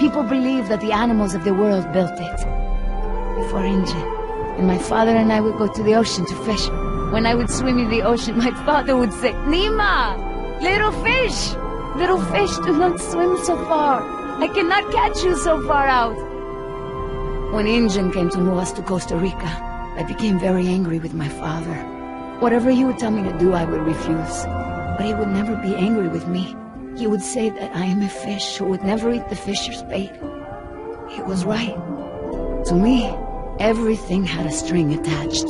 People believe that the animals of the world built it. Before Injun. And my father and I would go to the ocean to fish. When I would swim in the ocean, my father would say, Nima! Little fish! Little fish, do not swim so far. I cannot catch you so far out. When Injun came to move us to Costa Rica, I became very angry with my father. Whatever he would tell me to do, I would refuse. But he would never be angry with me. He would say that I am a fish who would never eat the fisher's bait. He was right. To me, everything had a string attached.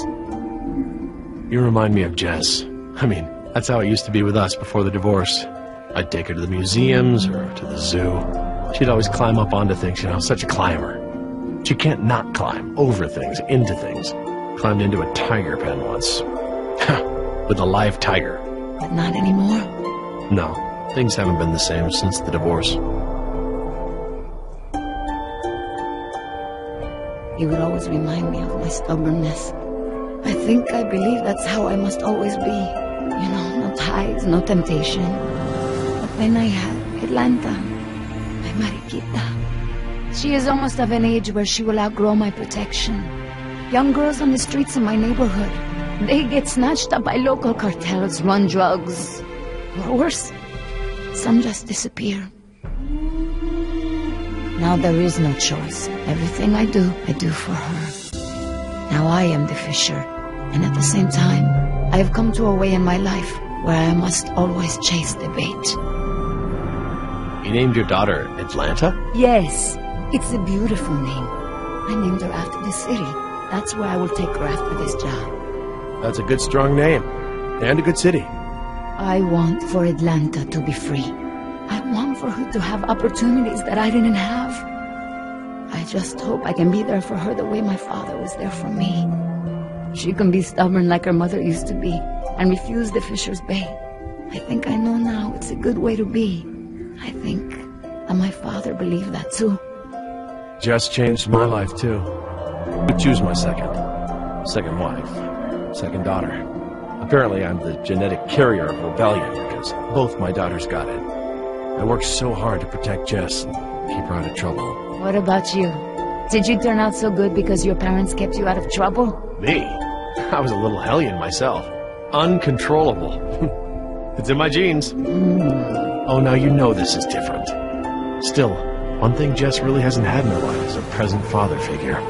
You remind me of Jess. I mean, that's how it used to be with us before the divorce. I'd take her to the museums or to the zoo. She'd always climb up onto things, you know, such a climber. She can't not climb over things, into things. Climbed into a tiger pen once. With a live tiger. But not anymore? No, things haven't been the same since the divorce. He would always remind me of my stubbornness. I believe that's how I must always be. You know, no tides, no temptation. But then I had Atlanta, my Mariquita. She is almost of an age where she will outgrow my protection. Young girls on the streets in my neighborhood, they get snatched up by local cartels, run drugs. Or worse, some just disappear. Now there is no choice. Everything I do for her. Now I am the fisher, and at the same time, I have come to a way in my life where I must always chase the bait. You named your daughter Atlanta? Yes, it's a beautiful name. I named her after the city. That's where I will take her after this job. That's a good, strong name. And a good city. I want for Atlanta to be free. I want for her to have opportunities that I didn't have. I just hope I can be there for her the way my father was there for me. She can be stubborn like her mother used to be and refuse the fisher's bait. I think I know now it's a good way to be. I think that my father believed that too. Jess changed my life too. But choose my second wife, second daughter. Apparently I'm the genetic carrier of rebellion because both my daughters got it. I worked so hard to protect Jess and keep her out of trouble. What about you? Did you turn out so good because your parents kept you out of trouble? Me? I was a little hellion myself. Uncontrollable. It's in my genes. Oh, now you know this is different. Still, one thing Jess really hasn't had in her life is a present father figure.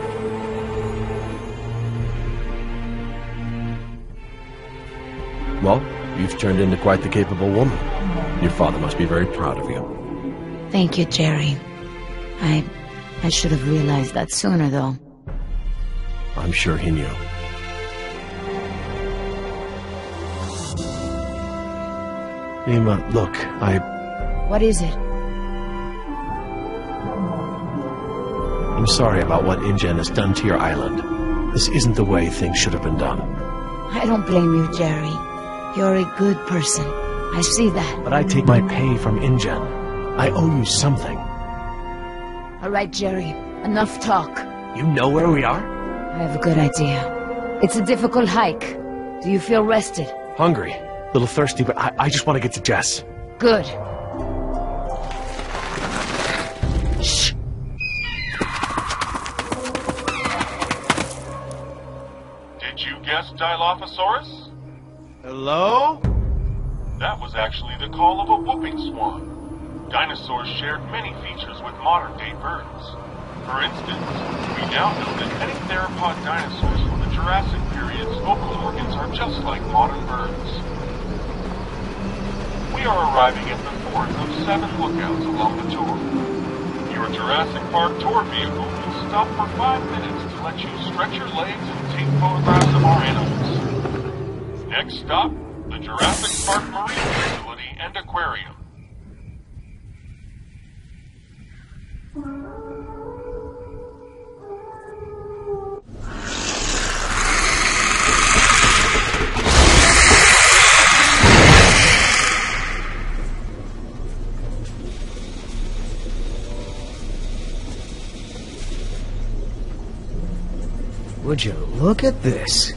Well, you've turned into quite the capable woman. Your father must be very proud of you. Thank you, Jerry. I should have realized that sooner, though. I'm sure he knew. Nima, look, What is it? I'm sorry about what InGen has done to your island. This isn't the way things should have been done. I don't blame you, Jerry. You're a good person. I see that. But I take my pay from InGen. I owe you something. All right, Jerry. Enough talk. You know where we are? I have a good idea. It's a difficult hike. Do you feel rested? Hungry. A little thirsty, but I just want to get to Jess. Good. Shh. Did you guess Dilophosaurus? Hello? That was actually the call of a whooping swan. Dinosaurs shared many features with modern-day birds. For instance, we now know that many theropod dinosaurs from the Jurassic period's vocal organs are just like modern birds. We are arriving at the fourth of 7 lookouts along the tour. Your Jurassic Park tour vehicle will stop for 5 minutes to let you stretch your legs and take photographs of our animals. Next stop, the Jurassic Park Marine Facility and Aquarium. Would you look at this?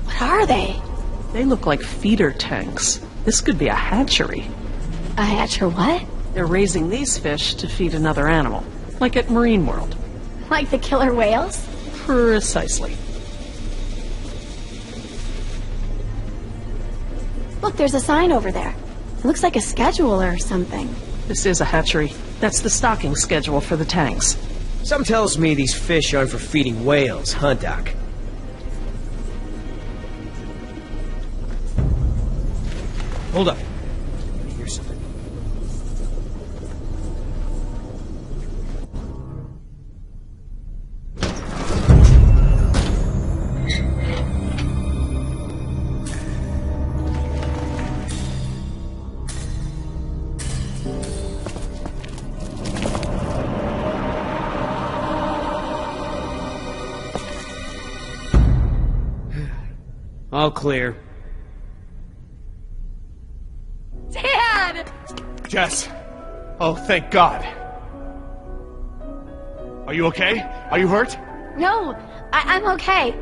What are they? They look like feeder tanks. This could be a hatchery. A hatcher what? They're raising these fish to feed another animal, like at Marine World. Like the killer whales? Precisely. Look, there's a sign over there. It looks like a schedule or something. This is a hatchery. That's the stocking schedule for the tanks. Some tells me these fish aren't for feeding whales, huh, Doc? Hold up. Here's something. All clear. Dad! Jess! Oh, thank God. Are you okay? Are you hurt? No, I'm okay.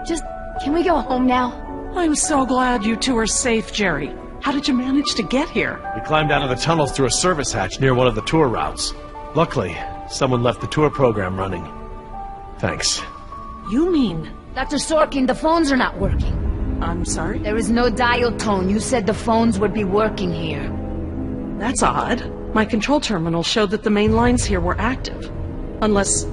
Just, can we go home now? I'm so glad you two are safe, Jerry. How did you manage to get here? We climbed out of the tunnels through a service hatch near one of the tour routes. Luckily, someone left the tour program running. Thanks. You mean... Dr. Sorkin, the phones are not working. I'm sorry? There is no dial tone. You said the phones would be working here. That's odd. My control terminal showed that the main lines here were active. Unless...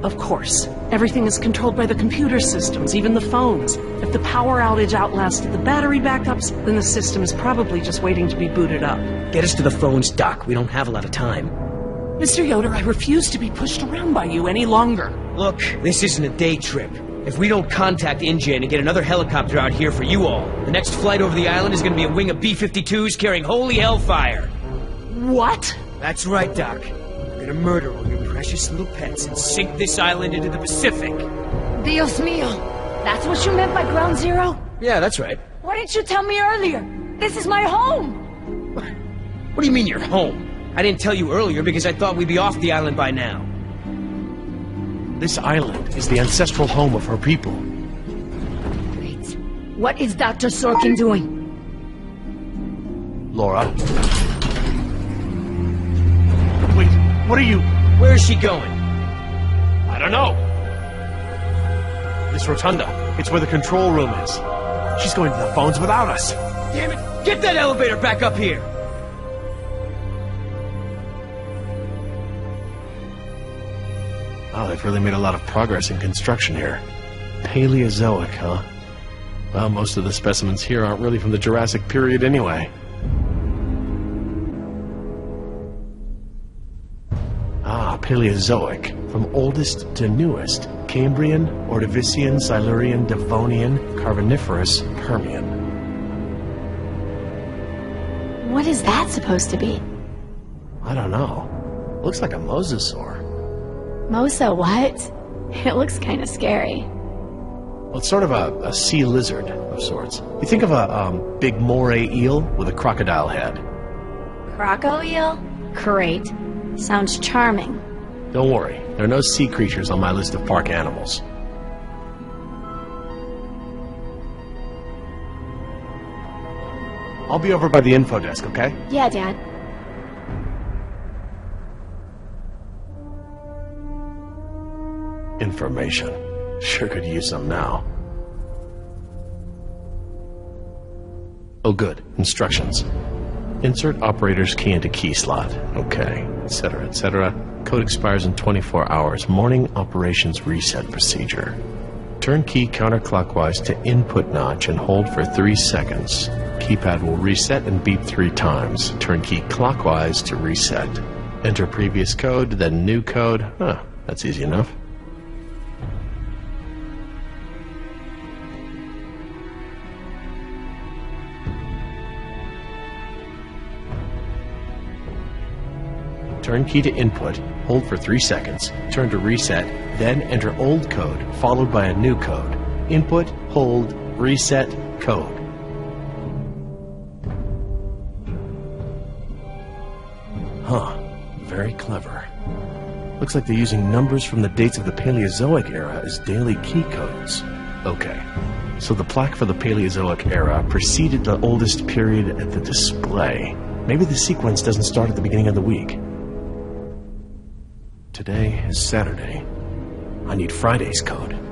Of course. Everything is controlled by the computer systems, even the phones. If the power outage outlasted the battery backups, then the system is probably just waiting to be booted up. Get us to the phones, Doc. We don't have a lot of time. Mr. Yoder, I refuse to be pushed around by you any longer. Look, this isn't a day trip. If we don't contact InGen and get another helicopter out here for you all, the next flight over the island is going to be a wing of B-52s carrying holy hellfire. What? That's right, Doc. We're going to murder all your precious little pets and sink this island into the Pacific. Dios mío. That's what you meant by Ground Zero? Yeah, that's right. Why didn't you tell me earlier? This is my home! What do you mean you're home? I didn't tell you earlier because I thought we'd be off the island by now. This island is the ancestral home of her people. Wait. What is Dr. Sorkin doing? Laura? Wait, what are you... Where is she going? I don't know. This rotunda. It's where the control room is. She's going to the phones without us. Damn it! Get that elevator back up here! Oh, they've really made a lot of progress in construction here. Paleozoic, huh? Well, most of the specimens here aren't really from the Jurassic period anyway. Ah, Paleozoic. From oldest to newest. Cambrian, Ordovician, Silurian, Devonian, Carboniferous, Permian. What is that supposed to be? I don't know. Looks like a mosasaur. Mosa what? It looks kind of scary. Well, it's sort of a sea lizard of sorts. You think of a big moray eel with a crocodile head. Croco eel? Great. Sounds charming. Don't worry, there are no sea creatures on my list of park animals. I'll be over by the info desk, okay? Yeah, Dad. Information. Sure could use some now. Oh, good. Instructions. Insert operator's key into key slot. Okay. Etc., etc. Code expires in 24 hours. Morning operations reset procedure. Turn key counterclockwise to input notch and hold for 3 seconds. Keypad will reset and beep 3 times. Turn key clockwise to reset. Enter previous code, then new code. Huh, that's easy enough. Turn key to input, hold for 3 seconds, turn to reset, then enter old code, followed by a new code. Input, hold, reset, code. Huh, very clever. Looks like they're using numbers from the dates of the Paleozoic era as daily key codes. Okay, So the plaque for the Paleozoic era preceded the oldest period at the display. Maybe the sequence doesn't start at the beginning of the week. Today is Saturday. I need Friday's code.